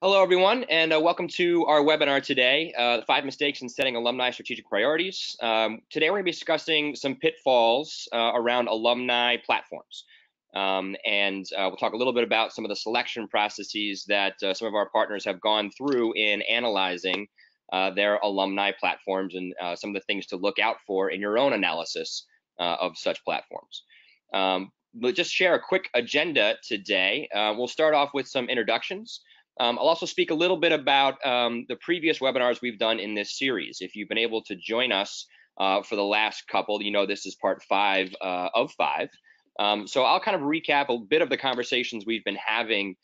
Hello, everyone, and welcome to our webinar today, the 5 Mistakes in Setting Alumni Strategic Priorities. Today, we're going to be discussing some pitfalls around alumni platforms. We'll talk a little bit about some of the selection processes that some of our partners have gone through in analyzing their alumni platforms and some of the things to look out for in your own analysis of such platforms. We'll just share a quick agenda today. We'll start off with some introductions. I'll also speak a little bit about the previous webinars we've done in this series. If you've been able to join us for the last couple, you know this is part 5 of 5. So I'll kind of recap a bit of the conversations we've been having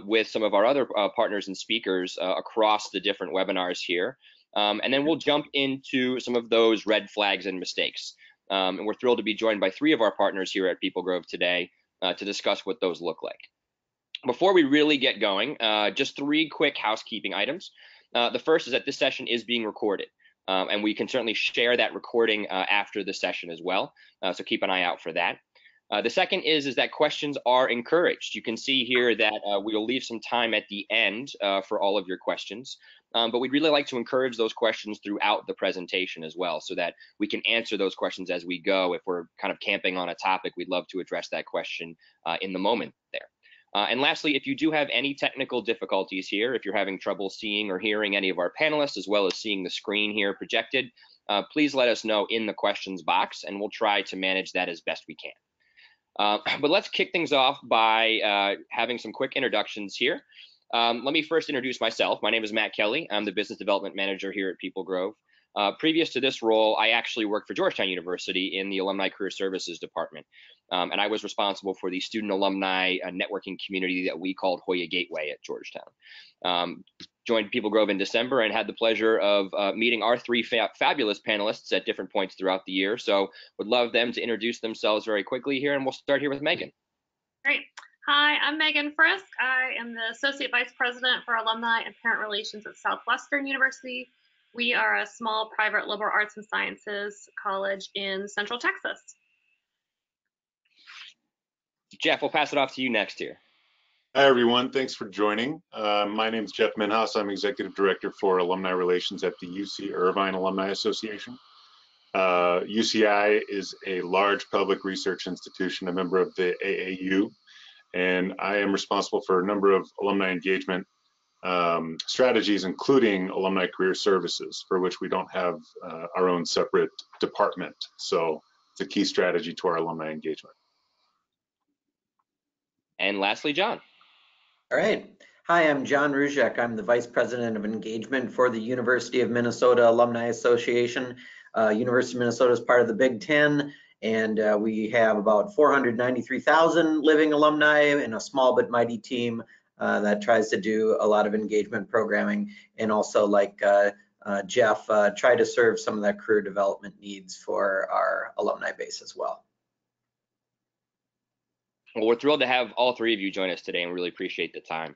with some of our other partners and speakers across the different webinars here. And then we'll jump into some of those red flags and mistakes. And we're thrilled to be joined by 3 of our partners here at PeopleGrove today to discuss what those look like. Before we really get going, just 3 quick housekeeping items. The first is that this session is being recorded, and we can certainly share that recording after the session as well, so keep an eye out for that. The second is that questions are encouraged. You can see here that we'll leave some time at the end for all of your questions, but we'd really like to encourage those questions throughout the presentation as well, so that we can answer those questions as we go. If we're kind of camping on a topic, we'd love to address that question in the moment there. And lastly, if you do have any technical difficulties here, if you're having trouble seeing or hearing any of our panelists, as well as seeing the screen here projected, please let us know in the questions box, and we'll try to manage that as best we can. But let's kick things off by having some quick introductions here. Let me first introduce myself. My name is Matt Kelly. I'm the Business Development Manager here at PeopleGrove. Previous to this role, I actually worked for Georgetown University in the Alumni Career Services Department. And I was responsible for the student alumni networking community that we called Hoya Gateway at Georgetown. Joined PeopleGrove in December and had the pleasure of meeting our 3 fabulous panelists at different points throughout the year. So would love them to introduce themselves very quickly here, and we'll start here with Megan. Great. Hi, I'm Megan Frisque. I am the Associate Vice President for Alumni and Parent Relations at Southwestern University. We are a small private liberal arts and sciences college in Central Texas. Jeff, we'll pass it off to you next here. Hi, everyone. Thanks for joining. My name is Jeff Minhas. I'm Executive Director for Alumni Relations at the UC Irvine Alumni Association. UCI is a large public research institution, a member of the AAU, and I am responsible for a number of alumni engagement strategies, including alumni career services, for which we don't have our own separate department. So it's a key strategy to our alumni engagement. And lastly, John. All right. Hi, I'm John Ruzek. I'm the Vice President of Engagement for the University of Minnesota Alumni Association. University of Minnesota is part of the Big Ten, and we have about 493,000 living alumni and a small but mighty team that tries to do a lot of engagement programming, and also, like Jeff, try to serve some of that career development needs for our alumni base as well. Well, we're thrilled to have all 3 of you join us today and really appreciate the time.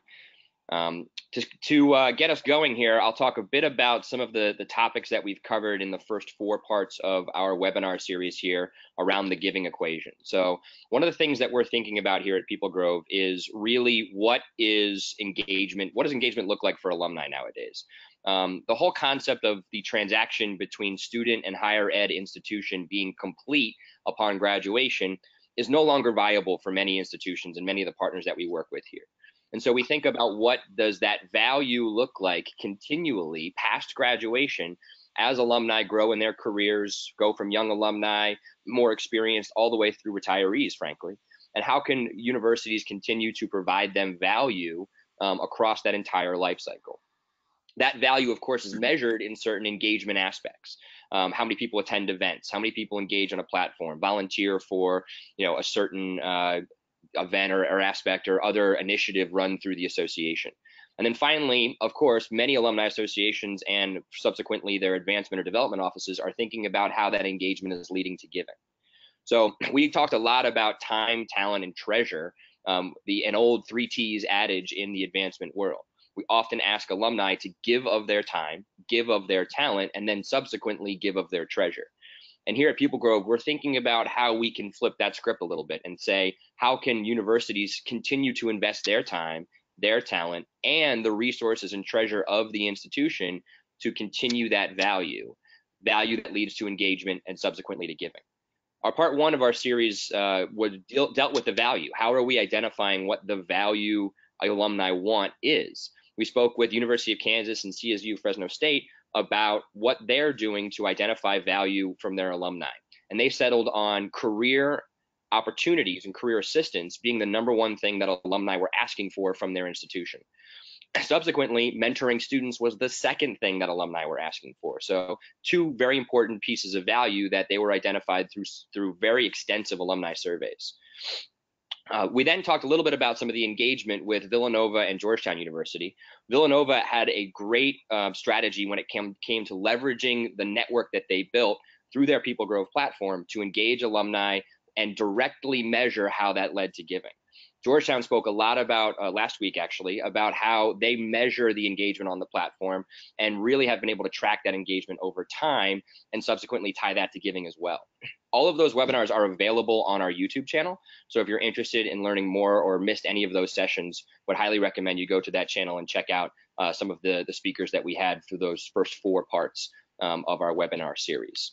To get us going here, I'll talk a bit about some of the topics that we've covered in the first 4 parts of our webinar series here around the giving equation. So one of the things that we're thinking about here at PeopleGrove is really what is engagement? What does engagement look like for alumni nowadays? The whole concept of the transaction between student and higher ed institution being complete upon graduation is no longer viable for many institutions and many of the partners that we work with here. And so we think about what does that value look like continually past graduation as alumni grow in their careers, go from young alumni, more experienced, all the way through retirees, frankly. And how can universities continue to provide them value across that entire life cycle? That value, of course, is measured in certain engagement aspects. How many people attend events? How many people engage on a platform? Volunteer for, a certain event or aspect or other initiative run through the association. And then finally, of course, many alumni associations and subsequently their advancement or development offices are thinking about how that engagement is leading to giving. So we talked a lot about time, talent, and treasure, an old 3 T's adage in the advancement world. We often ask alumni to give of their time, give of their talent, and then subsequently give of their treasure. And here at PeopleGrove, we're thinking about how we can flip that script a little bit and say, how can universities continue to invest their time their talent, and the resources and treasure of the institution to continue that value that leads to engagement and subsequently to giving. Our part one of our series dealt with the value. How are we identifying what the value alumni want is? We spoke with University of Kansas and CSU Fresno State about what they're doing to identify value from their alumni. And they settled on career opportunities and career assistance being the #1 thing that alumni were asking for from their institution. Subsequently, mentoring students was the second thing that alumni were asking for. So 2 very important pieces of value that they were identified through very extensive alumni surveys. We then talked a little bit about some of the engagement with Villanova and Georgetown University. Villanova had a great strategy when it came to leveraging the network that they built through their PeopleGrove platform to engage alumni and directly measure how that led to giving. Georgetown spoke a lot about last week, actually, about how they measure the engagement on the platform and really have been able to track that engagement over time and subsequently tie that to giving as well. All of those webinars are available on our YouTube channel. So if you're interested in learning more or missed any of those sessions, would highly recommend you go to that channel and check out some of the speakers that we had through those first 4 parts of our webinar series.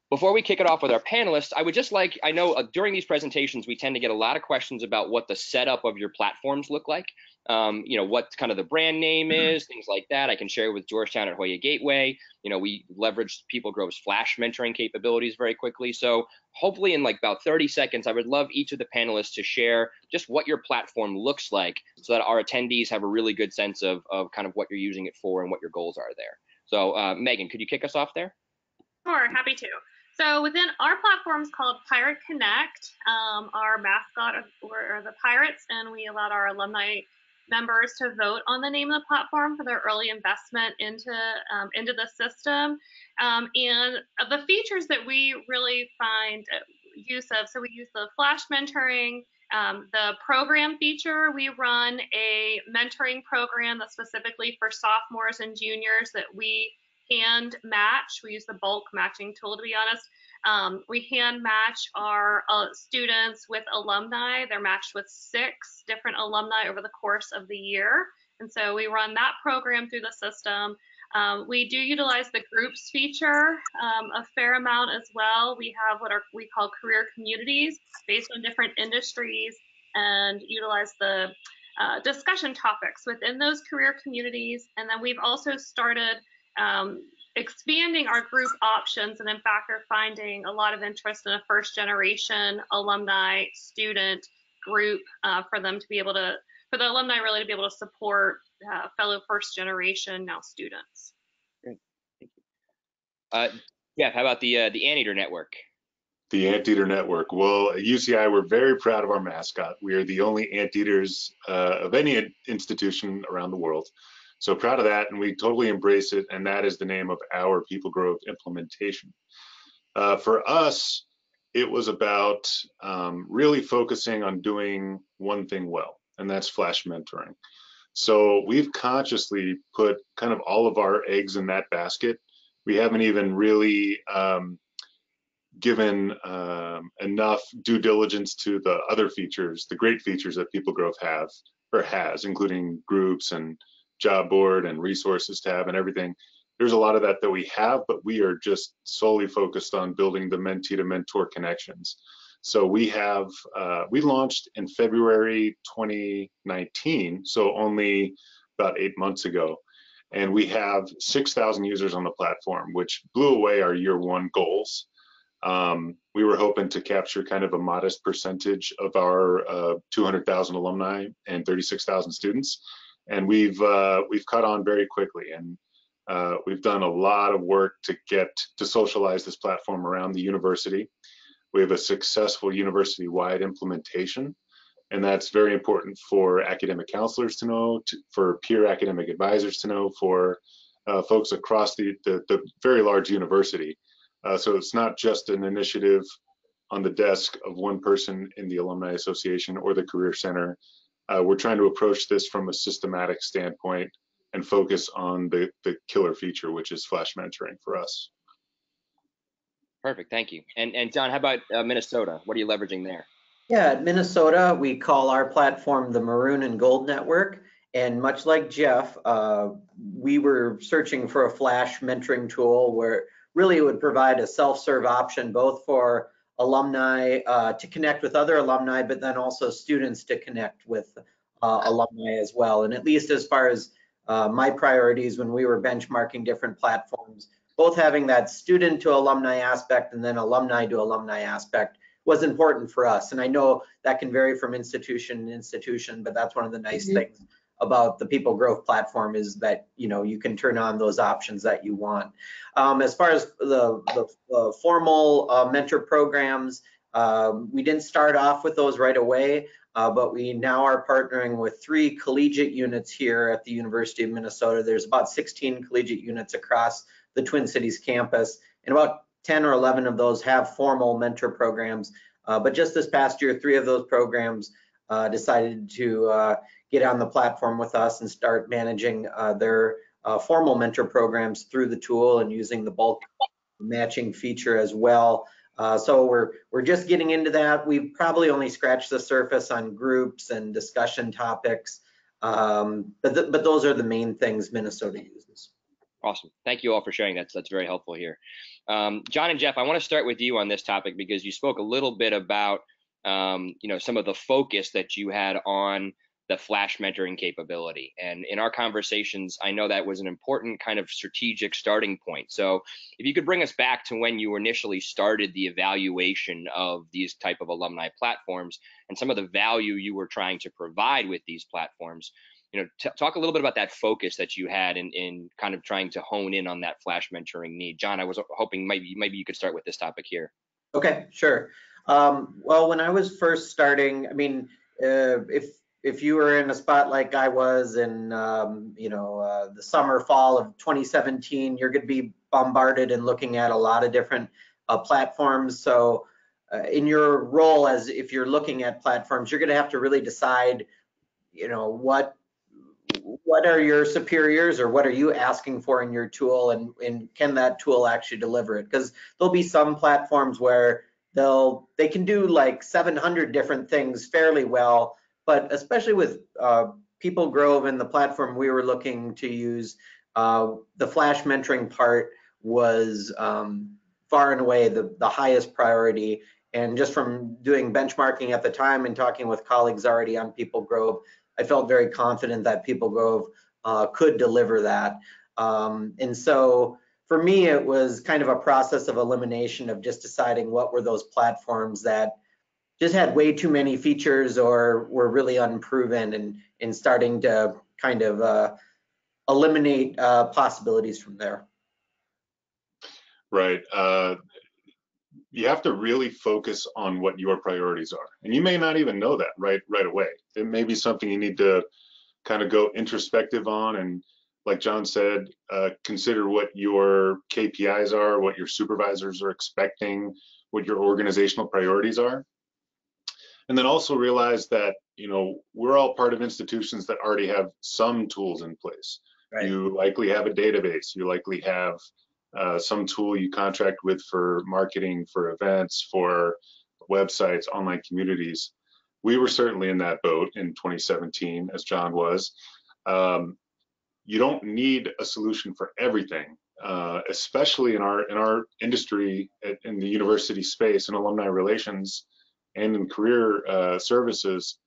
Before we kick it off with our panelists, I would just like, I know during these presentations, we tend to get a lot of questions about what the setup of your platforms look like. You know, what kind of the brand name is, things like that. I can share with Georgetown at Hoya Gateway. You know, we leveraged PeopleGrove's Flash mentoring capabilities very quickly. So hopefully in like about 30 seconds, I would love each of the panelists to share just what your platform looks like so that our attendees have a really good sense of kind of what you're using it for and what your goals are there. So Megan, could you kick us off there? Sure, happy to. So within our platform is called Pirate Connect. Our mascot are the pirates, and we allowed our alumni members to vote on the name of the platform for their early investment into the system. And of the features that we really find use of, so we use the Flash mentoring, the program feature. We run a mentoring program that's specifically for sophomores and juniors that we hand match. We use the bulk matching tool, to be honest. We hand match our students with alumni. They're matched with 6 different alumni over the course of the year. And so we run that program through the system. We do utilize the groups feature a fair amount as well. We have what we call career communities based on different industries and utilize the discussion topics within those career communities. And then we've also started expanding our group options, and in fact are finding a lot of interest in a first generation alumni student group for them to be able to, for the alumni really to be able to support fellow first generation now students. Great, thank you. Jeff, how about the Anteater Network? The Anteater Network. Well, at UCI, we're very proud of our mascot. We are the only anteaters of any institution around the world. So proud of that, and we totally embrace it, and that is the name of our PeopleGrove implementation. For us, it was about really focusing on doing one thing well, and that's Flash mentoring. So we've consciously put kind of all of our eggs in that basket. We haven't even really given enough due diligence to the other features, the great features that PeopleGrove has, including groups and job board and resources tab and everything. There's a lot of that we have, but we are just solely focused on building the mentee to mentor connections. So we launched in February 2019, so only about 8 months ago. And we have 6,000 users on the platform, which blew away our year 1 goals. We were hoping to capture kind of a modest percentage of our 200,000 alumni and 36,000 students. And we've caught on very quickly, and we've done a lot of work to socialize this platform around the university. We have a successful university-wide implementation, and that's very important for academic counselors to know, for peer academic advisors to know, for folks across the very large university. So it's not just an initiative on the desk of one person in the Alumni Association or the Career Center. We're trying to approach this from a systematic standpoint and focus on the killer feature, which is Flash mentoring for us. Perfect, thank you. And John, how about Minnesota? What are you leveraging there? Yeah, at Minnesota, we call our platform the Maroon and Gold Network. And much like Jeff, we were searching for a flash mentoring tool where really it would provide a self-serve option both for alumni to connect with other alumni, but then also students to connect with alumni as well. And at least as far as my priorities when we were benchmarking different platforms, both having that student to alumni aspect and then alumni to alumni aspect was important for us. And I know that can vary from institution to institution, but that's one of the nice things about the PeopleGrove platform is that, you know, you can turn on those options that you want. As far as the formal mentor programs, we didn't start off with those right away, but we now are partnering with 3 collegiate units here at the University of Minnesota. There's about 16 collegiate units across the Twin Cities campus, and about 10 or 11 of those have formal mentor programs. But just this past year, 3 of those programs decided to get on the platform with us and start managing their formal mentor programs through the tool and using the bulk matching feature as well. So we're just getting into that. We've probably only scratched the surface on groups and discussion topics, but those are the main things Minnesota uses. Awesome. Thank you all for sharing. That's very helpful here. John and Jeff, I want to start with you on this topic because you spoke a little bit about you know, some of the focus that you had on the flash mentoring capability. And in our conversations, I know that was an important kind of strategic starting point. So if you could bring us back to when you initially started the evaluation of these type of alumni platforms and some of the value you were trying to provide with these platforms, you know, talk a little bit about that focus that you had in kind of trying to hone in on that flash mentoring need. John, I was hoping maybe you could start with this topic here. Okay, sure. Well, when I was first starting, I mean, if you were in a spot like I was in, you know, the summer, fall of 2017, you're going to be bombarded and looking at a lot of different platforms. So in your role as if you're looking at platforms, you're going to have to really decide, you know, what are your superiors or what are you asking for in your tool, and can that tool actually deliver it? Because there'll be some platforms where they can do like 700 different things fairly well, but especially with PeopleGrove and the platform we were looking to use, the flash mentoring part was far and away the highest priority. And just from doing benchmarking at the time and talking with colleagues already on PeopleGrove, I felt very confident that PeopleGrove could deliver that. And so for me, it was kind of a process of elimination of just deciding what were those platforms that just had way too many features or were really unproven, and starting to kind of eliminate possibilities from there. Right. You have to really focus on what your priorities are, and you may not even know that right away. It may be something you need to kind of go introspective on, and like John said, consider what your KPIs are, what your supervisors are expecting, what your organizational priorities are, and then also realize that, you know, we're all part of institutions that already have some tools in place. Right. You likely have a database. You likely have some tool you contract with for marketing, for events, for websites, online communities. We were certainly in that boat in 2017, as John was. You don't need a solution for everything, especially in our industry, in the university space, in alumni relations, and in career services.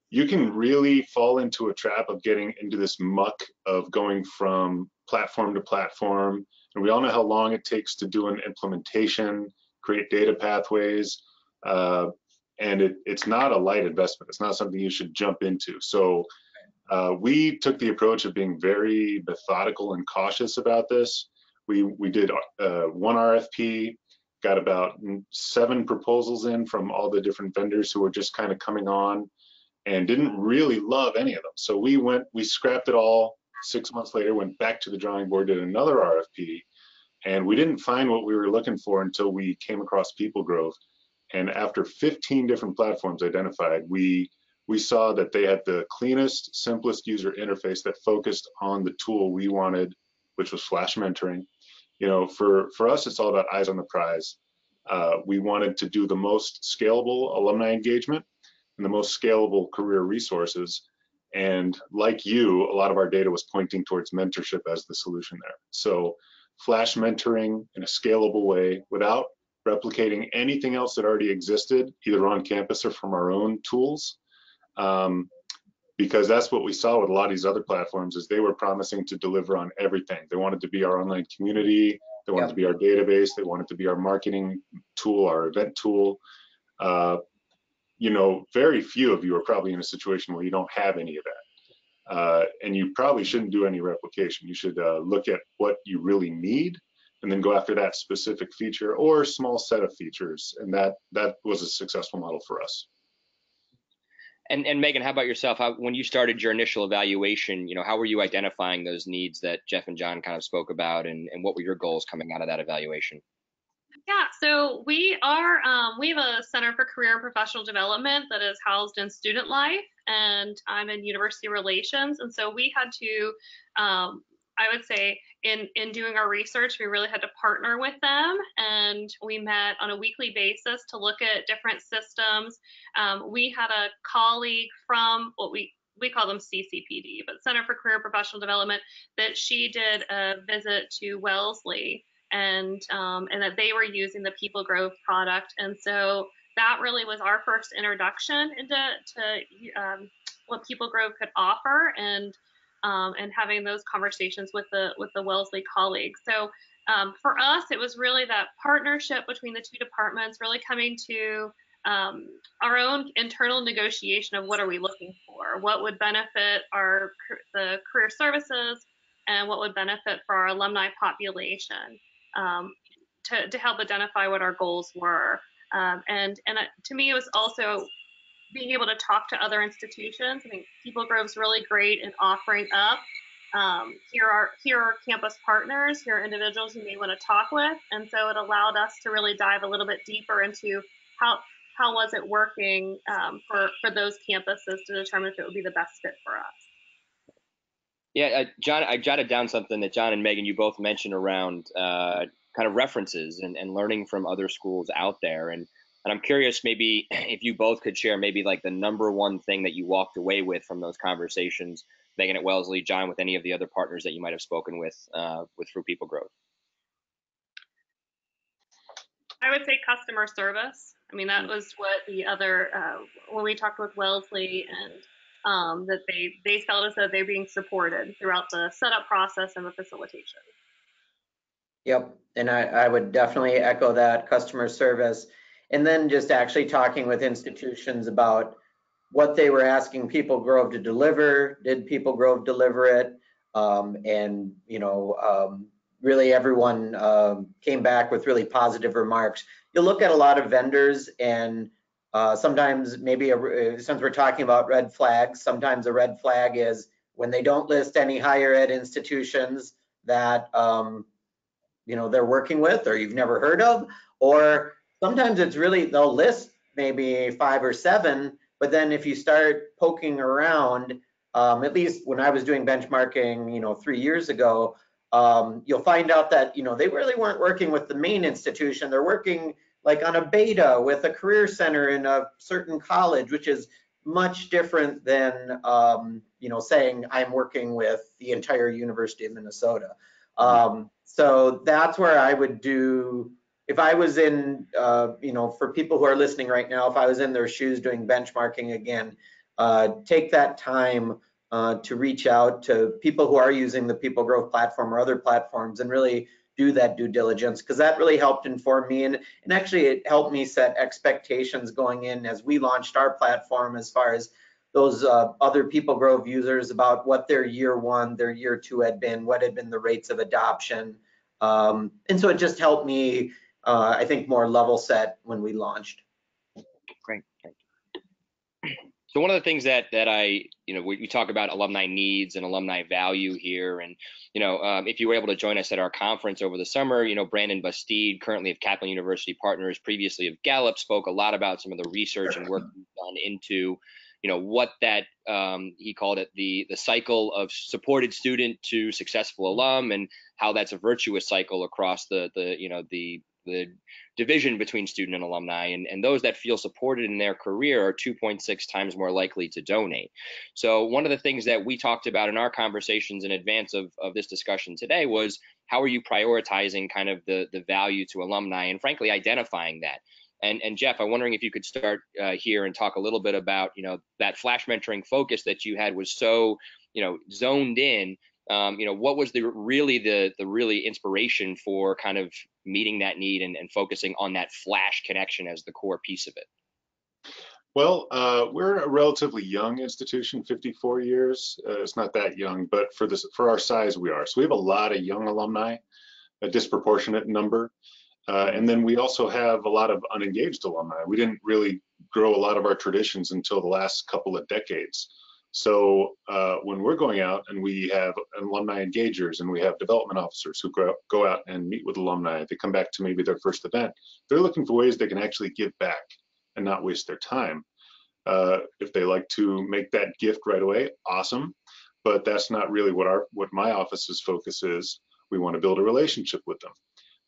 You can really fall into a trap of getting into this muck of going from platform to platform. And we all know how long it takes to do an implementation, create data pathways, and it's not a light investment. It's not something you should jump into. So we took the approach of being very methodical and cautious about this. We did one RFP, got about 7 proposals in from all the different vendors who were just kind of coming on, and didn't really love any of them. So we scrapped it all. 6 months later, went back to the drawing board, did another RFP, and we didn't find what we were looking for until we came across PeopleGrove. And after 15 different platforms identified, we saw that they had the cleanest, simplest user interface that focused on the tool we wanted, which was flash mentoring. You know, for us, it's all about eyes on the prize. We wanted to do the most scalable alumni engagement and the most scalable career resources. And like you, a lot of our data was pointing towards mentorship as the solution there. So flash mentoring in a scalable way without replicating anything else that already existed, either on campus or from our own tools. Because that's what we saw with a lot of these other platforms is they were promising to deliver on everything. They wanted to be our online community. They wanted to be our database. They wanted to be our marketing tool, our event tool. You know, very few of you are probably in a situation where you don't have any of that. And you probably shouldn't do any replication. You should look at what you really need and then go after that specific feature or small set of features. And that was a successful model for us. And Megan, how about yourself? When you started your initial evaluation, you know, how were you identifying those needs that Jeff and John kind of spoke about, and what were your goals coming out of that evaluation? Yeah, so we have a Center for Career and Professional Development that is housed in Student Life, and I'm in University Relations. And so we had to, I would say, in doing our research, we really had to partner with them, and we met on a weekly basis to look at different systems. We had a colleague from what we call them CCPD, but Center for Career and Professional Development, that she did a visit to Wellesley, and that they were using the PeopleGrove product. And so that really was our first introduction into what PeopleGrove could offer, and having those conversations with the Wellesley colleagues. So for us, it was really that partnership between the two departments, really coming to our own internal negotiation of what are we looking for, what would benefit the career services, and what would benefit for our alumni population, to help identify what our goals were. And to me, it was also being able to talk to other institutions. I mean, PeopleGrove's really great in offering up, here are campus partners, here are individuals you may want to talk with. And so it allowed us to really dive a little bit deeper into how was it working for those campuses to determine if it would be the best fit for us. Yeah, John, I jotted down something that John and Megan, you both mentioned around kind of references and learning from other schools out there. And I'm curious, maybe if you both could share maybe like the number one thing that you walked away with from those conversations, Megan at Wellesley, John with any of the other partners that you might have spoken with through PeopleGrove. I would say customer service. I mean, that was what the other, when we talked with Wellesley, and that they felt as though they're being supported throughout the setup process and the facilitation. Yep, and I would definitely echo that, customer service. And then just actually talking with institutions about what they were asking PeopleGrove to deliver. Did PeopleGrove deliver it? And you know, really everyone came back with really positive remarks. You'll look at a lot of vendors, and sometimes maybe since we're talking about red flags, sometimes a red flag is when they don't list any higher ed institutions that you know, they're working with or you've never heard of, or sometimes it's really, they'll list maybe 5 or 7, but then if you start poking around, at least when I was doing benchmarking, you know, 3 years ago, you'll find out that, you know, they really weren't working with the main institution. They're working like on a beta with a career center in a certain college, which is much different than, you know, saying I'm working with the entire University of Minnesota. So that's where I would do, if I was in, you know, for people who are listening right now, if I was in their shoes doing benchmarking again, take that time to reach out to people who are using the PeopleGrove platform or other platforms and really do that due diligence, because that really helped inform me, and actually it helped me set expectations going in as we launched our platform as far as those other PeopleGrove users about what their year 1, their year 2 had been, what had been the rates of adoption. And so it just helped me, I think, more level set when we launched. Great. So one of the things that I, you know, we talk about alumni needs and alumni value here, and you know, if you were able to join us at our conference over the summer, you know, Brandon Bastide, currently of Kaplan University Partners, previously of Gallup, spoke a lot about some of the research and work done into, you know, what that he called it the cycle of supported student to successful alum, and how that's a virtuous cycle across the you know, the the division between student and alumni, and those that feel supported in their career are 2.6 times more likely to donate. So one of the things that we talked about in our conversations in advance of this discussion today was, how are you prioritizing kind of the value to alumni, and frankly identifying that. And Jeff, I'm wondering if you could start here and talk a little bit about, that flash mentoring focus that you had was so, zoned in. What was the really inspiration for kind of meeting that need and focusing on that flash connection as the core piece of it? Well, we're a relatively young institution, 54 years. It's not that young, but for our size, we are. So we have a lot of young alumni, a disproportionate number. And then we also have a lot of unengaged alumni. We didn't really grow a lot of our traditions until the last couple of decades. So when we're going out and we have alumni engagers and we have development officers who go out and meet with alumni, they come back to maybe their first event, they're looking for ways they can actually give back and not waste their time. If they like to make that gift right away, awesome. But that's not really what my office's focus is. We want to build a relationship with them.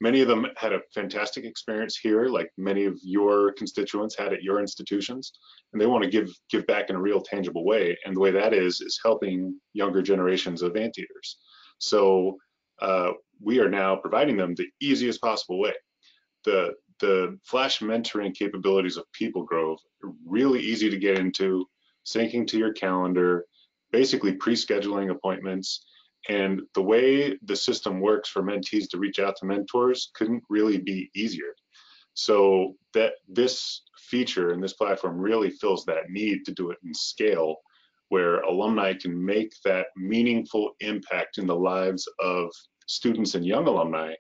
Many of them had a fantastic experience here, like many of your constituents had at your institutions, and they want to give back in a real tangible way. And the way that is helping younger generations of anteaters. So we are now providing them the easiest possible way. The flash mentoring capabilities of PeopleGrove are really easy to get into, syncing to your calendar, basically pre-scheduling appointments. And the way the system works for mentees to reach out to mentors couldn't really be easier. So that this feature and this platform really fills that need to do it in scale, where alumni can make that meaningful impact in the lives of students and young alumni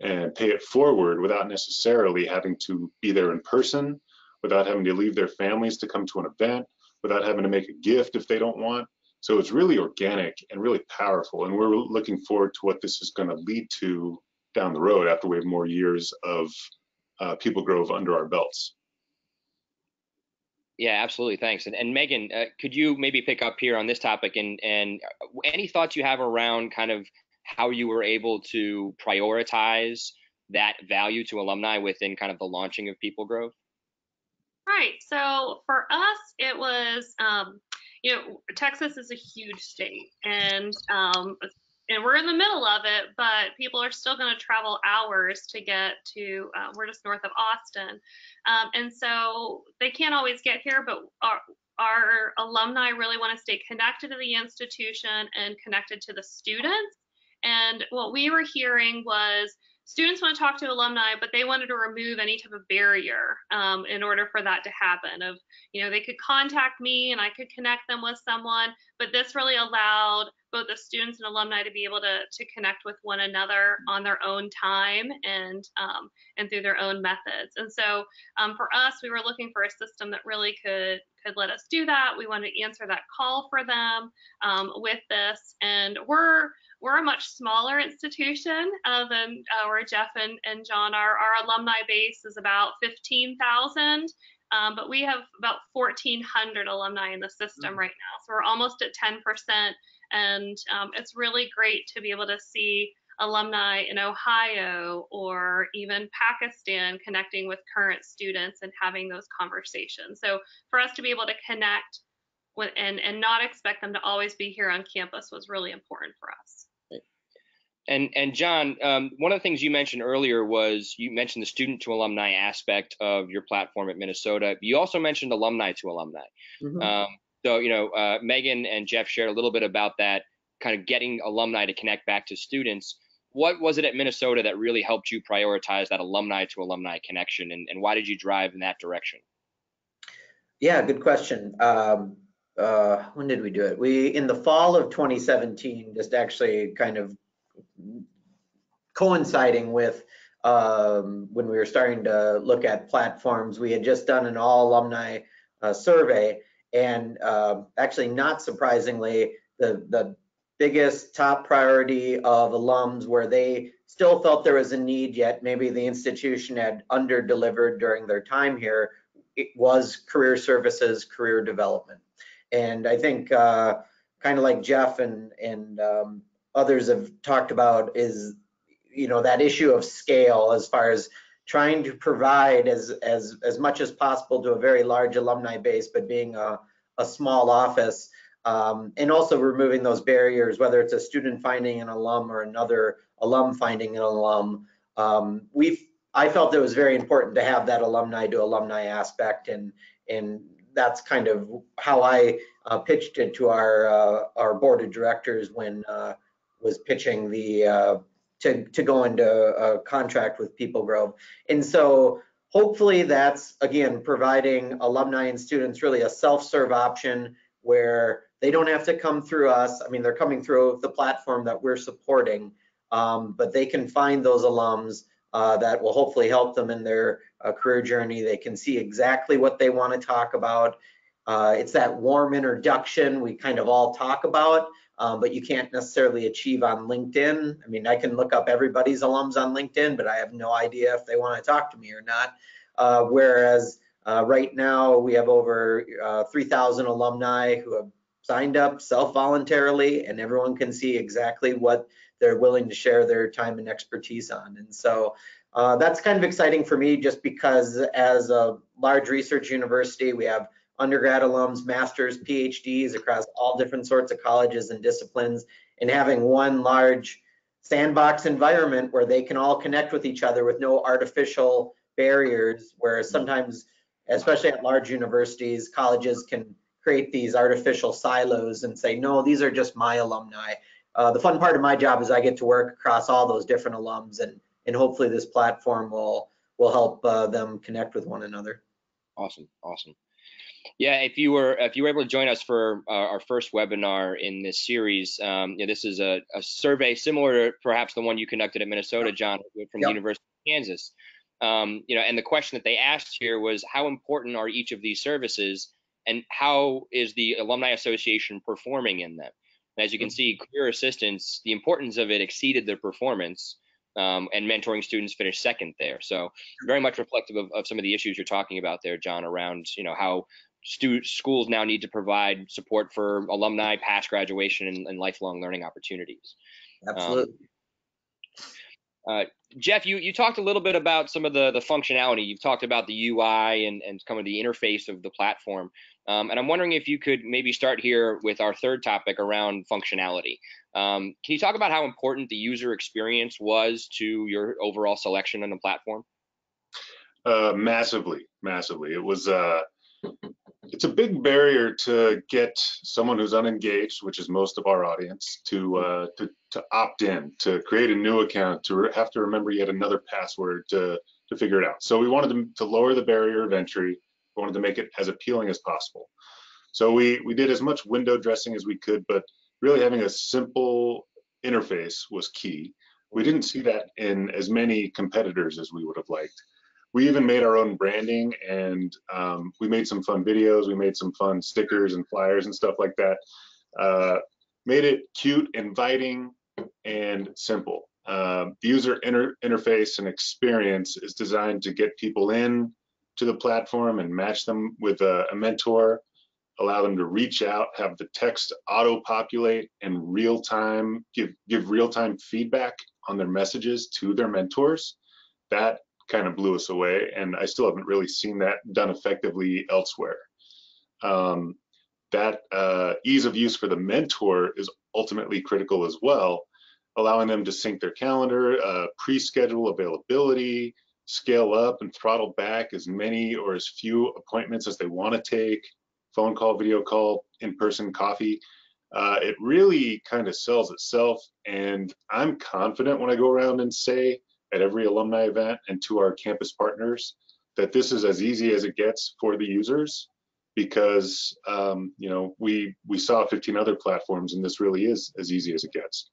and pay it forward without necessarily having to be there in person, without having to leave their families to come to an event, without having to make a gift if they don't want. So it's really organic and really powerful. And we're looking forward to what this is going to lead to down the road after we have more years of PeopleGrove under our belts. Yeah, absolutely. Thanks. And Megan, could you maybe pick up here on this topic and any thoughts you have around kind of how you were able to prioritize that value to alumni within kind of the launching of PeopleGrove? Right. So for us, it was, Texas is a huge state, and we're in the middle of it, but people are still going to travel hours to get to, we're just north of Austin. And so they can't always get here, but our alumni really want to stay connected to the institution and connected to the students. And what we were hearing was students want to talk to alumni, but they wanted to remove any type of barrier in order for that to happen. Of, they could contact me and I could connect them with someone, but this really allowed both the students and alumni to be able to connect with one another on their own time and through their own methods. And so for us, we were looking for a system that really could let us do that. We wanted to answer that call for them with this, and we're a much smaller institution than where Jeff and John are. Our alumni base is about 15,000, but we have about 1,400 alumni in the system right now. So we're almost at 10%, and it's really great to be able to see alumni in Ohio or even Pakistan connecting with current students and having those conversations. So for us to be able to connect with and not expect them to always be here on campus was really important for us. And John, one of the things you mentioned earlier was you mentioned the student to alumni aspect of your platform at Minnesota. You also mentioned alumni to alumni. Mm-hmm. So Megan and Jeff shared a little bit about that, kind of getting alumni to connect back to students. What was it at Minnesota that really helped you prioritize that alumni to alumni connection, and why did you drive in that direction? Yeah, good question. When did we do it? In the fall of 2017, just actually kind of coinciding with when we were starting to look at platforms, we had just done an all alumni survey, and actually, not surprisingly, the biggest top priority of alums where they still felt there was a need, yet maybe the institution had under-delivered during their time here, it was career services, career development. And I think kind of like Jeff and others have talked about, is that issue of scale as far as trying to provide as much as possible to a very large alumni base, but being a small office, and also removing those barriers, whether it's a student finding an alum or another alum finding an alum. I felt it was very important to have that alumni to alumni aspect, and that's kind of how I pitched it to our board of directors when was pitching the to go into a contract with PeopleGrove. And so hopefully that's, again, providing alumni and students really a self-serve option where they don't have to come through us. I mean, they're coming through the platform that we're supporting, but they can find those alums that will hopefully help them in their career journey. They can see exactly what they want to talk about. It's that warm introduction we kind of all talk about, but you can't necessarily achieve on LinkedIn. I mean, I can look up everybody's alums on LinkedIn, but I have no idea if they want to talk to me or not. Whereas right now we have over 3,000 alumni who have signed up self-voluntarily, and everyone can see exactly what they're willing to share their time and expertise on. And so that's kind of exciting for me, just because as a large research university, we have undergrad alums, masters, PhDs across all different sorts of colleges and disciplines, and having one large sandbox environment where they can all connect with each other with no artificial barriers, where sometimes, especially at large universities, colleges can create these artificial silos and say, no, these are just my alumni. The fun part of my job is I get to work across all those different alums, and hopefully this platform will help them connect with one another. Awesome. Yeah, if you were able to join us for our first webinar in this series, this is a survey similar to perhaps the one you conducted at Minnesota, John, from the University of Kansas. And the question that they asked here was, how important are each of these services, and how is the Alumni Association performing in them? And as you can see, career assistance, the importance of it exceeded their performance, and mentoring students finished second there. So very much reflective of some of the issues you're talking about there, John, around how schools now need to provide support for alumni past graduation and lifelong learning opportunities. Absolutely. Jeff, you talked a little bit about some of the functionality. You've talked about the UI and kind of the interface of the platform. And I'm wondering if you could maybe start here with our third topic around functionality. Can you talk about how important the user experience was to your overall selection on the platform? Massively. It was it's a big barrier to get someone who's unengaged, which is most of our audience, to opt in, to create a new account, to have to remember yet another password to figure it out. So we wanted to lower the barrier of entry. We wanted to make it as appealing as possible. So we did as much window dressing as we could, but really having a simple interface was key. We didn't see that in as many competitors as we would have liked. We even made our own branding, and we made some fun videos. We made some fun stickers and flyers and stuff like that. Made it cute, inviting, and simple. The user interface and experience is designed to get people in to the platform and match them with a mentor, allow them to reach out, have the text auto-populate and real-time, give real-time feedback on their messages to their mentors. That kind of blew us away, and I still haven't really seen that done effectively elsewhere. That ease of use for the mentor is ultimately critical as well, allowing them to sync their calendar, pre-schedule availability, scale up and throttle back as many or as few appointments as they want to take, phone call, video call, in-person coffee. It really kind of sells itself, and I'm confident when I go around and say at every alumni event and to our campus partners that this is as easy as it gets for the users, because we saw 15 other platforms, and this really is as easy as it gets.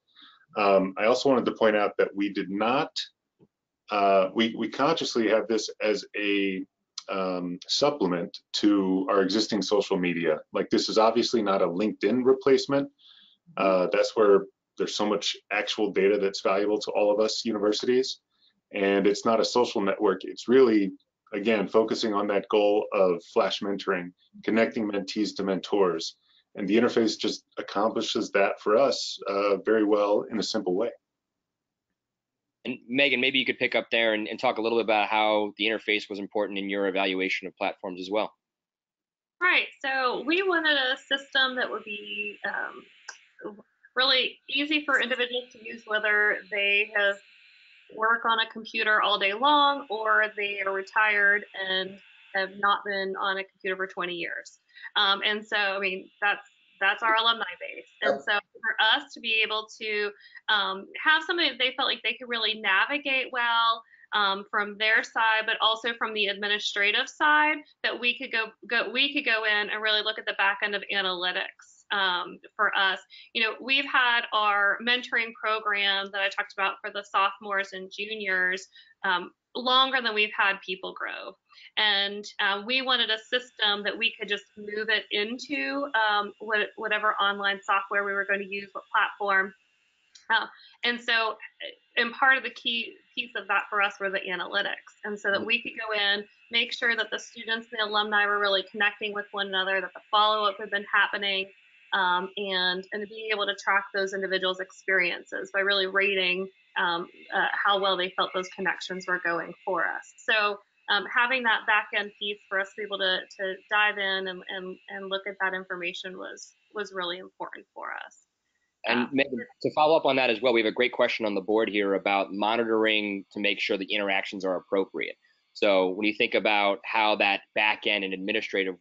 I also wanted to point out that we did not, we consciously have this as a supplement to our existing social media. Like, this is obviously not a LinkedIn replacement. That's where there's so much actual data that's valuable to all of us universities. And it's not a social network. It's really, again, focusing on that goal of flash mentoring, connecting mentees to mentors. And the interface just accomplishes that for us very well in a simple way. And Megan, maybe you could pick up there and talk a little bit about how the interface was important in your evaluation of platforms as well. Right. So we wanted a system that would be really easy for individuals to use, whether they have work on a computer all day long or they are retired and have not been on a computer for 20 years. And so, I mean, that's our alumni base. And so for us to be able to have something that they felt like they could really navigate well from their side, but also from the administrative side, that we could go in and really look at the back end of analytics. For us, we've had our mentoring program that I talked about for the sophomores and juniors longer than we've had PeopleGrove. And we wanted a system that we could just move it into whatever online software we were going to use, what platform. And part of the key piece of that for us were the analytics. And so that we could go in, make sure that the students and the alumni were really connecting with one another, that the follow-up had been happening, and being able to track those individuals' experiences by really rating how well they felt those connections were going for us. So having that back end piece for us to be able to dive in and look at that information was really important for us. And Megan, to follow up on that as well, we have a great question on the board here about monitoring to make sure the interactions are appropriate. So when you think about how that back end and administrative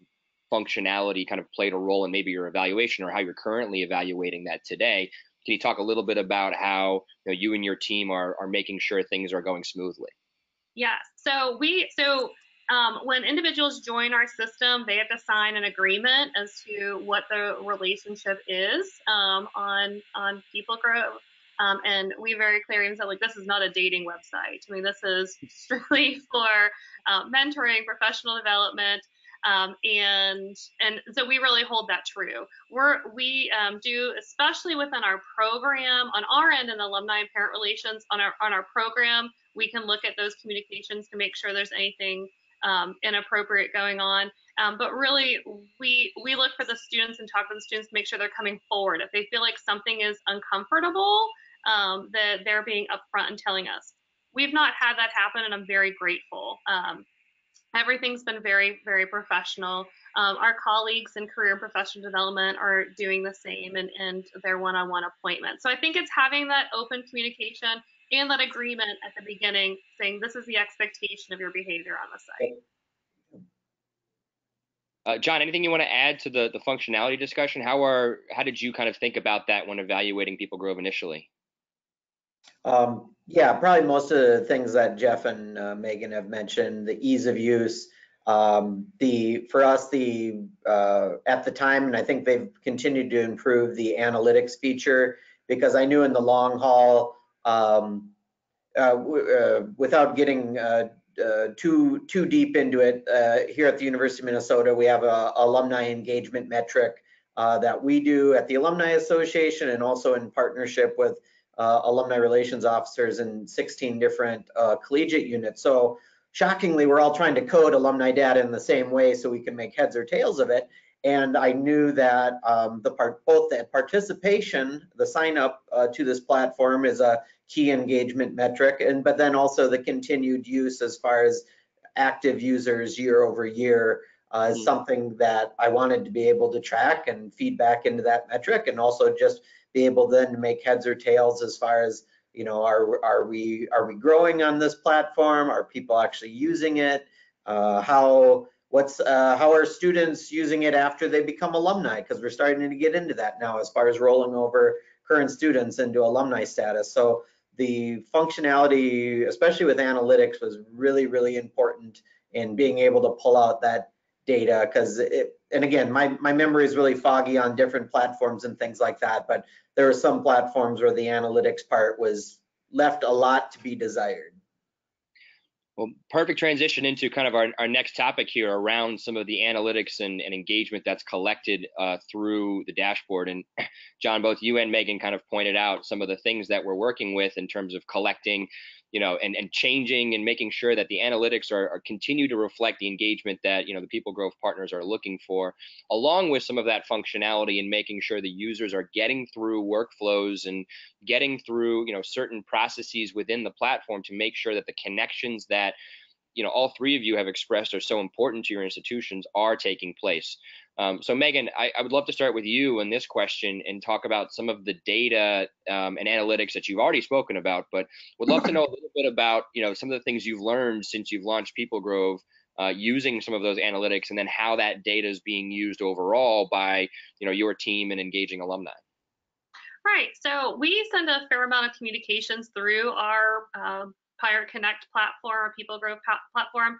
functionality kind of played a role in maybe your evaluation or how you're currently evaluating that today, can you talk a little bit about how you and your team are making sure things are going smoothly? Yes. So when individuals join our system, they have to sign an agreement as to what the relationship is on PeopleGrove. And we very clearly said, like, this is not a dating website. I mean, this is strictly for mentoring, professional development. And so we really hold that true. We do, especially within our program, on our end in Alumni and Parent Relations, on our program, we can look at those communications to make sure there's anything inappropriate going on. But really, we look for the students and talk to the students to make sure they're coming forward. If they feel like something is uncomfortable, that they're being upfront and telling us. We've not had that happen, and I'm very grateful. Everything's been very, very professional. Our colleagues in career and professional development are doing the same in their one-on-one appointments. So I think it's having that open communication and that agreement at the beginning, saying this is the expectation of your behavior on the site. John, anything you want to add to the functionality discussion? How did you kind of think about that when evaluating PeopleGrove initially? Yeah, probably most of the things that Jeff and Megan have mentioned, the ease of use, for us, at the time, and I think they've continued to improve the analytics feature, because I knew in the long haul, without getting too deep into it, here at the University of Minnesota, we have a alumni engagement metric that we do at the Alumni Association, and also in partnership with alumni relations officers in 16 different collegiate units. So shockingly, we're all trying to code alumni data in the same way so we can make heads or tails of it. And I knew that both the participation, the sign up to this platform is a key engagement metric, but then also the continued use as far as active users year over year is something that I wanted to be able to track and feed back into that metric, and also just be able then to make heads or tails as far as, are we growing on this platform? Are people actually using it? How are students using it after they become alumni? Because we're starting to get into that now as far as rolling over current students into alumni status. So the functionality, especially with analytics, was really, really important in being able to pull out that data, because and again, my memory is really foggy on different platforms and things like that, but there are some platforms where the analytics part was left a lot to be desired. Well, perfect transition into kind of our next topic here around some of the analytics and engagement that's collected through the dashboard. And John, both you and Megan kind of pointed out some of the things that we're working with in terms of collecting, and changing and making sure that the analytics are continue to reflect the engagement that, the PeopleGrove partners are looking for, along with some of that functionality and making sure the users are getting through workflows and getting through, certain processes within the platform to make sure that the connections that, all three of you have expressed are so important to your institutions are taking place. So Megan, I would love to start with you on this question and talk about some of the data and analytics that you've already spoken about, but would love to know a little bit about, some of the things you've learned since you've launched PeopleGrove, using some of those analytics, and then how that data is being used overall by, your team and engaging alumni. Right. So we send a fair amount of communications through our Pirate Connect platform, or PeopleGrove platform,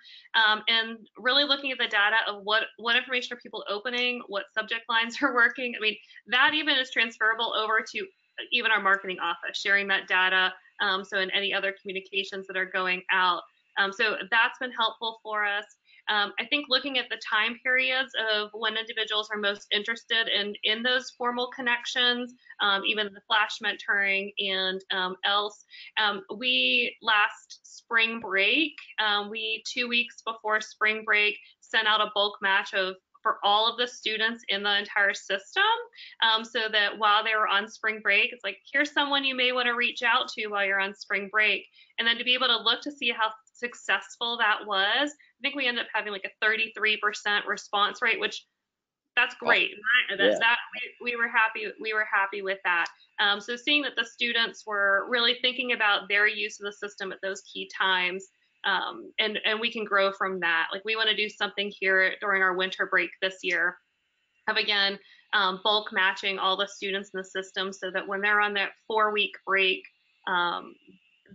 and really looking at the data of what information are people opening, what subject lines are working. I mean, that even is transferable over to even our marketing office, sharing that data. So in any other communications that are going out. So that's been helpful for us. I think looking at the time periods of when individuals are most interested in those formal connections, even the flash mentoring and else. We last spring break, 2 weeks before spring break, sent out a bulk match for all of the students in the entire system, so that while they were on spring break, it's like, here's someone you may want to reach out to while you're on spring break. And then to be able to look to see how successful that was, I think we ended up having like a 33% response rate, which that's great. We were happy with that. So seeing that the students were really thinking about their use of the system at those key times, and we can grow from that. Like, we want to do something here during our winter break this year of, again, bulk matching all the students in the system so that when they're on that 4-week break,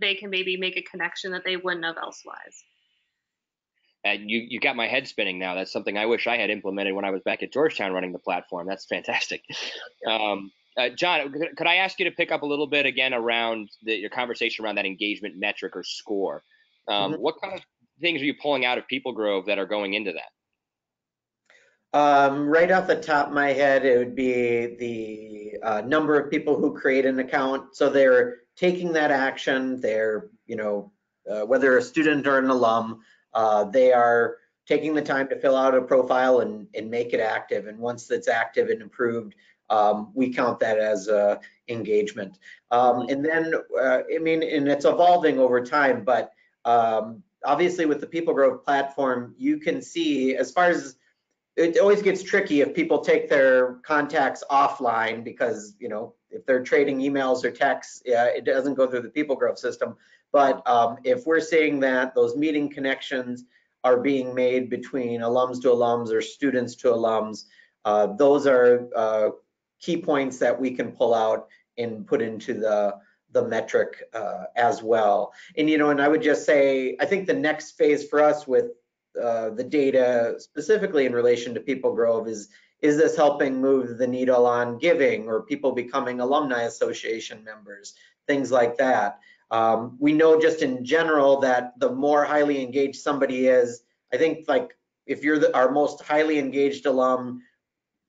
they can maybe make a connection that they wouldn't have elsewise. And you got my head spinning now. That's something I wish I had implemented when I was back at Georgetown running the platform. That's fantastic. John, could I ask you to pick up a little bit again around your conversation around that engagement metric or score? What kind of things are you pulling out of PeopleGrove that are going into that? Right off the top of my head, it would be the number of people who create an account. So they're taking that action. They're, whether a student or an alum, they are taking the time to fill out a profile and make it active. And once it's active and improved, we count that as engagement. And then, and it's evolving over time, but obviously with the PeopleGrove platform, you can see, as far as, it always gets tricky if people take their contacts offline, because, if they're trading emails or texts, it doesn't go through the PeopleGrove system. But if we're seeing that those meeting connections are being made between alums to alums or students to alums, those are key points that we can pull out and put into the metric as well. And, and I would just say, I think the next phase for us with the data specifically in relation to PeopleGrove is this helping move the needle on giving, or people becoming alumni association members, things like that. We know just in general that the more highly engaged somebody is, I think, like, if you're our most highly engaged alum,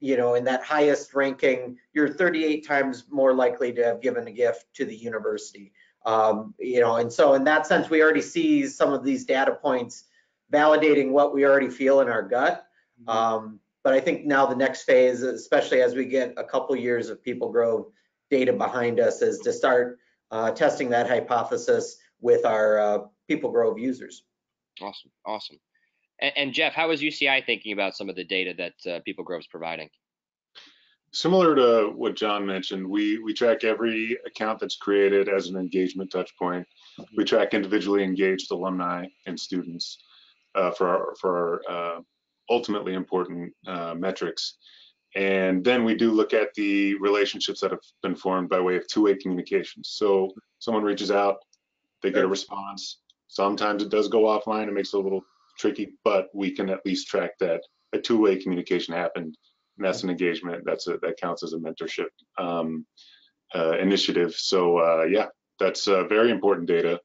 in that highest ranking, you're 38 times more likely to have given a gift to the university. And so in that sense, we already see some of these data points validating what we already feel in our gut. But I think now the next phase, especially as we get a couple years of PeopleGrove data behind us, is to start testing that hypothesis with our PeopleGrove users. Awesome. And Jeff, how is UCI thinking about some of the data that PeopleGrove is providing? Similar to what John mentioned, we track every account that's created as an engagement touch point. We track individually engaged alumni and students for our ultimately important metrics. And then we do look at the relationships that have been formed by way of two-way communications. So someone reaches out, they get a response. Sometimes it does go offline, it makes it a little tricky, but we can at least track that a two-way communication happened, and that's an engagement. That counts as a mentorship initiative. So yeah, that's very important data.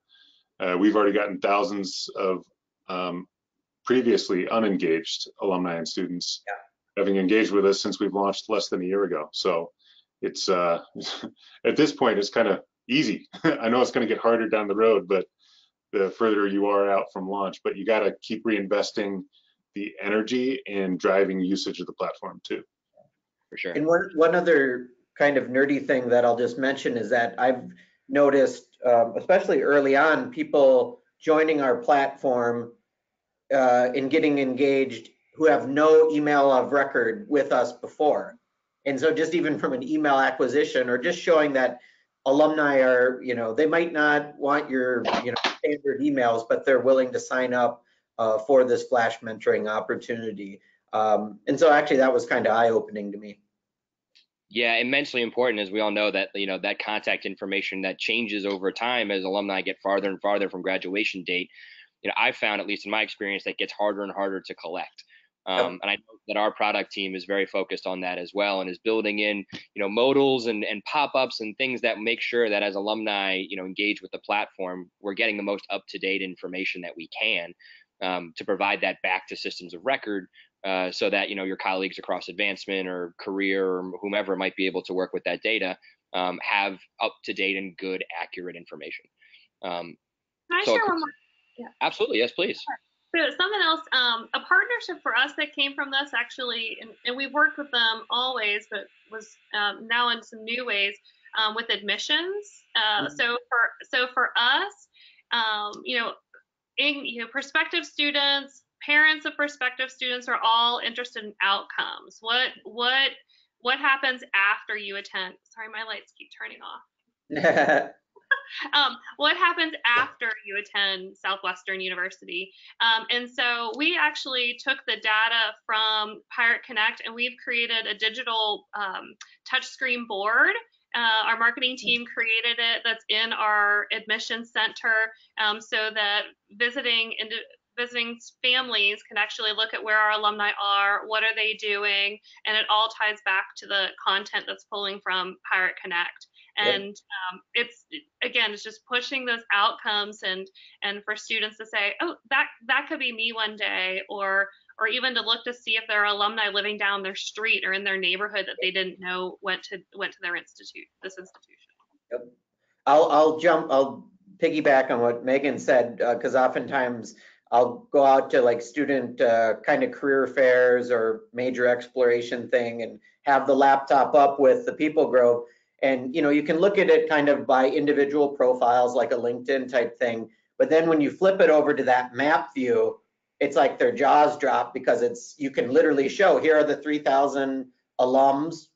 We've already gotten thousands of previously unengaged alumni and students having engaged with us since we've launched less than a year ago. So it's at this point, it's kind of easy. I know it's going to get harder down the road, but the further you are out from launch, but you got to keep reinvesting the energy in driving usage of the platform too. For sure. And one other kind of nerdy thing that I'll just mention is that I've noticed, especially early on, people joining our platform and getting engaged who have no email of record with us before. And so just even from an email acquisition or just showing that alumni are, they might not want your, standard emails, but they're willing to sign up for this flash mentoring opportunity. And so actually that was kind of eye-opening to me. Yeah, immensely important, as we all know that, that contact information that changes over time as alumni get farther and farther from graduation date. I've found, at least in my experience, that gets harder and harder to collect. And I know that our product team is very focused on that as well, and is building in, modals and pop-ups and things that make sure that as alumni, engage with the platform, we're getting the most up-to-date information that we can to provide that back to systems of record, so that, your colleagues across advancement or career or whomever might be able to work with that data have up-to-date and good, accurate information. Can I share one more? Yeah. Absolutely, yes, please. So something else, a partnership for us that came from this actually, and we've worked with them always, but was now in some new ways with admissions. So for us, prospective students, parents of prospective students are all interested in outcomes. What happens after you attend? Sorry, my lights keep turning off. What happens after you attend Southwestern University? And so we actually took the data from Pirate Connect, and we've created a digital touchscreen board. Our marketing team created it, that's in our admission center, so that visiting families can actually look at where our alumni are, what are they doing, and it all ties back to the content that's pulling from Pirate Connect. And it's just pushing those outcomes and for students to say, oh, that could be me one day, or even to look to see if there are alumni living down their street or in their neighborhood that they didn't know went to their this institution. Yep. I'll piggyback on what Megan said, because oftentimes I'll go out to like student kind of career fairs or major exploration thing and have the laptop up with the PeopleGrove. And you can look at it kind of by individual profiles, like a LinkedIn type thing. But then when you flip it over to that map view, it's like their jaws drop, because you can literally show, here are the 3,000 alums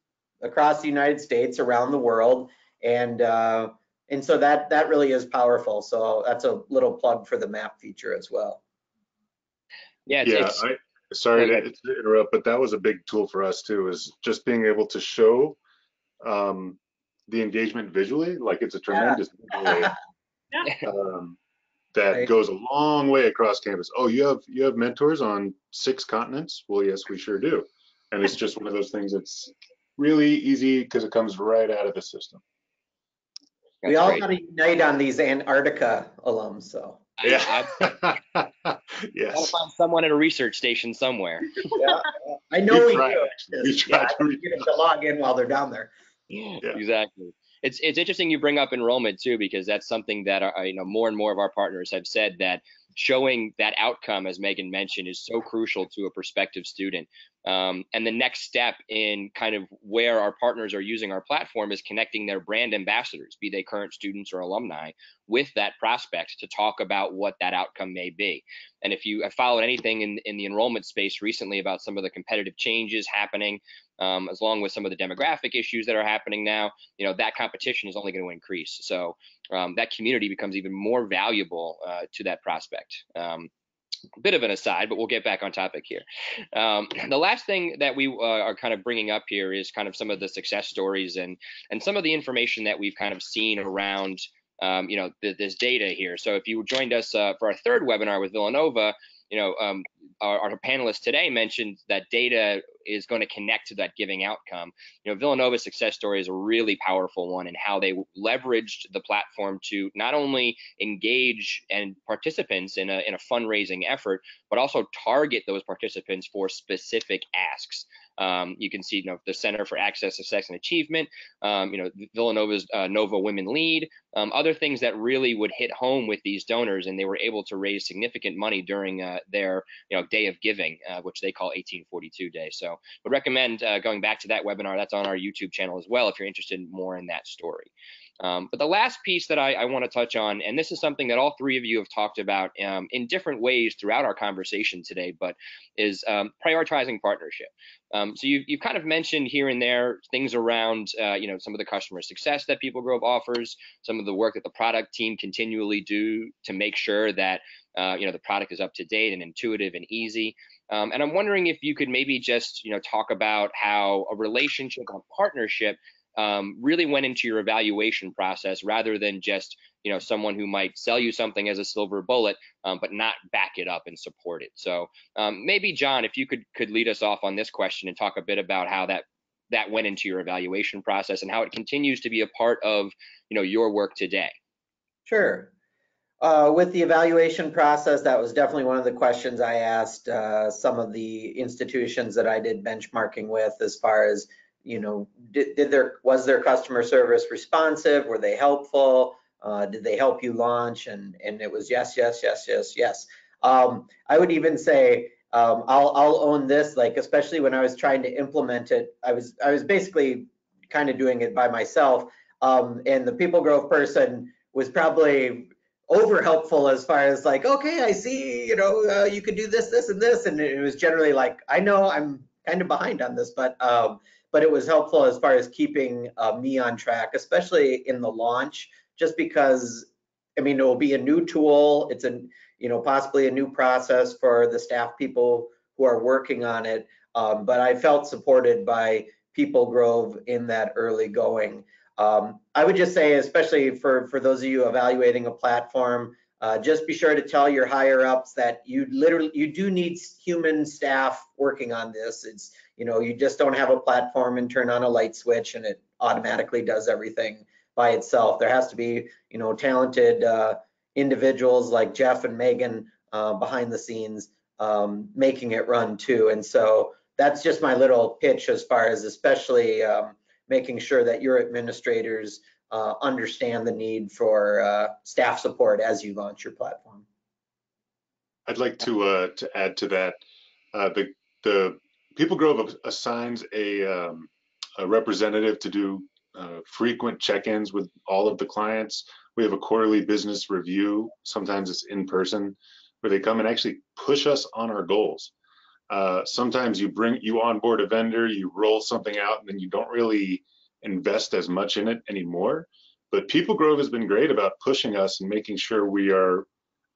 across the United States, around the world, and so that really is powerful. So that's a little plug for the map feature as well. Yeah. Sorry to interrupt, but that was a big tool for us too, is just being able to show the engagement visually. Like, it's a tremendous that goes a long way across campus. Oh, you have mentors on 6 continents? Well, yes, we sure do. And it's just one of those things that's really easy because it comes right out of the system. We all got to unite on these Antarctica alums, so. Yeah. Yes. Gotta find someone at a research station somewhere. Yeah. I know we do. We try to get them to log in while they're down there. Yeah. Exactly. It's interesting you bring up enrollment too, because that's something that more and more of our partners have said, that showing that outcome, as Megan mentioned, is so crucial to a prospective student. And the next step in kind of where our partners are using our platform is connecting their brand ambassadors, be they current students or alumni, with that prospect to talk about what that outcome may be. And if you have followed anything in the enrollment space recently about some of the competitive changes happening, as long with some of the demographic issues that are happening now, that competition is only going to increase. So that community becomes even more valuable to that prospect. Bit of an aside, but we'll get back on topic here. The last thing that we are kind of bringing up here is kind of some of the success stories and some of the information that we've kind of seen around this data here. So if you joined us for our 3rd webinar with Villanova, our panelists today mentioned that data is going to connect to that giving outcome. Villanova's success story is a really powerful one in how they leveraged the platform to not only engage and participants in a fundraising effort, but also target those participants for specific asks. You can see, the Center for Access to Sex and Achievement, Villanova's Nova Women Lead, other things that really would hit home with these donors, and they were able to raise significant money during their day of giving, which they call 1842 Day. So would recommend going back to that webinar. That's on our YouTube channel as well if you're interested more in that story. But the last piece that I want to touch on, and this is something that all three of you have talked about in different ways throughout our conversation today, but is prioritizing partnership. So you've kind of mentioned here and there things around, some of the customer success that PeopleGrove offers, some of the work that the product team continually do to make sure that the product is up to date and intuitive and easy. And I'm wondering if you could maybe just talk about how a relationship or partnership really went into your evaluation process, rather than just someone who might sell you something as a silver bullet, but not back it up and support it. So maybe John, if you could lead us off on this question and talk a bit about how that went into your evaluation process and how it continues to be a part of your work today. Sure. With the evaluation process, that was definitely one of the questions I asked some of the institutions that I did benchmarking with, as far as, was their customer service responsive? Were they helpful? Did they help you launch? And it was yes, yes, yes, yes, yes. I would even say, I'll own this, like, especially when I was trying to implement it, I was basically kind of doing it by myself. And the PeopleGrove person was probably over helpful, as far as like, okay, I see, you could do this, this, and this. And it was generally like, I know I'm kind of behind on this, but it was helpful as far as keeping me on track, especially in the launch, just because, it will be a new tool. It's possibly a new process for the staff people who are working on it. But I felt supported by PeopleGrove in that early going. I would just say, especially for those of you evaluating a platform, just be sure to tell your higher ups that you do need human staff working on this. It's, you just don't have a platform and turn on a light switch and it automatically does everything by itself. There has to be, talented individuals like Jeff and Megan behind the scenes making it run too. And so that's just my little pitch, as far as especially making sure that your administrators understand the need for staff support as you launch your platform. I'd like to add to that. The PeopleGrove assigns a representative to do frequent check-ins with all of the clients. We have a quarterly business review. Sometimes it's in person, where they come and actually push us on our goals. Sometimes you onboard a vendor, you roll something out, and then you don't really invest as much in it anymore. But PeopleGrove has been great about pushing us and making sure we are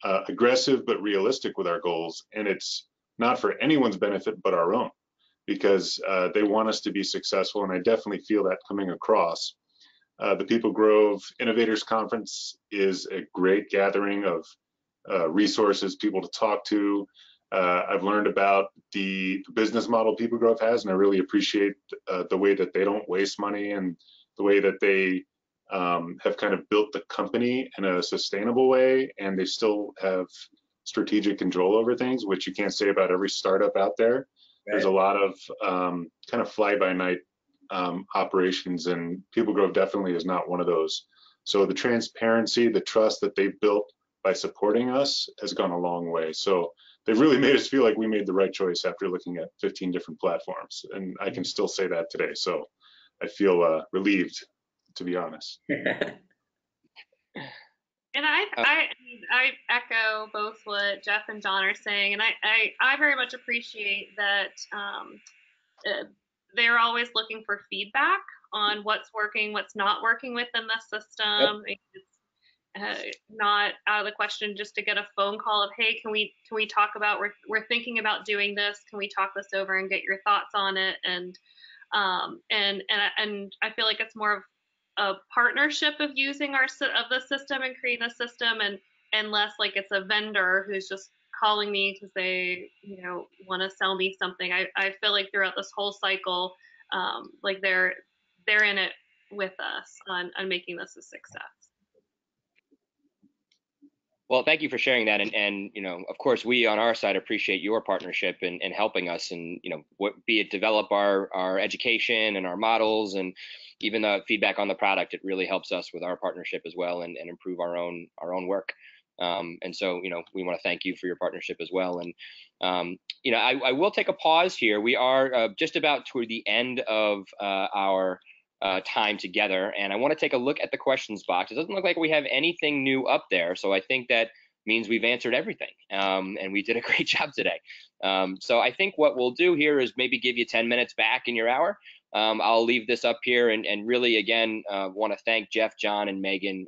aggressive but realistic with our goals. And it's not for anyone's benefit but our own, because they want us to be successful. And I definitely feel that coming across. The PeopleGrove Innovators Conference is a great gathering of resources, people to talk to. I've learned about the business model PeopleGrove has, and I really appreciate the way that they don't waste money, and the way that they have kind of built the company in a sustainable way, and they still have strategic control over things, which you can't say about every startup out there. Right. There's a lot of kind of fly-by-night operations, and PeopleGrove definitely is not one of those. So the transparency, the trust that they've built by supporting us has gone a long way. So they've really made us feel like we made the right choice after looking at 15 different platforms, and I can still say that today. So I feel relieved, to be honest. And I echo both what Jeff and John are saying, and I very much appreciate that they're always looking for feedback on what's working, what's not working within the system. Yep. It's not out of the question just to get a phone call of, hey, can we talk about, we're thinking about doing this, can we talk this over and get your thoughts on it? And I feel like it's more of a partnership of using the system and creating the system, and less like it's a vendor who's just calling me because they want to sell me something. I feel like throughout this whole cycle, like they're in it with us on making this a success. Well, thank you for sharing that, and you know, of course, we on our side appreciate your partnership and helping us, and you know, be it develop our education and our models, and even the feedback on the product. It really helps us with our partnership as well, and improve our own work. And so, you know, we want to thank you for your partnership as well. And you know, I will take a pause here. We are just about toward the end of our time together, and I want to take a look at the questions box. It doesn't look like we have anything new up there, so I think that means we've answered everything, and we did a great job today. So I think what we'll do here is maybe give you 10 minutes back in your hour. I'll leave this up here, and really again want to thank Jeff, John, and Megan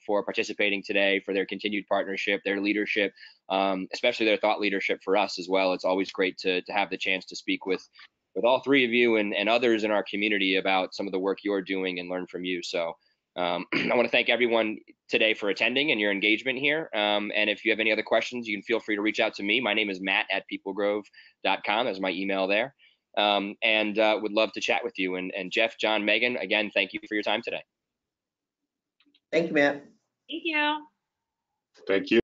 for participating today, for their continued partnership, their leadership, especially their thought leadership for us as well. It's always great to have the chance to speak with all three of you and others in our community about some of the work you're doing and learn from you. So I want to thank everyone today for attending and your engagement here. And if you have any other questions, you can feel free to reach out to me. My name is matt@peoplegrove.com. That's my email there. And would love to chat with you. And Jeff, John, Megan, again, thank you for your time today. Thank you, Matt. Thank you. Thank you.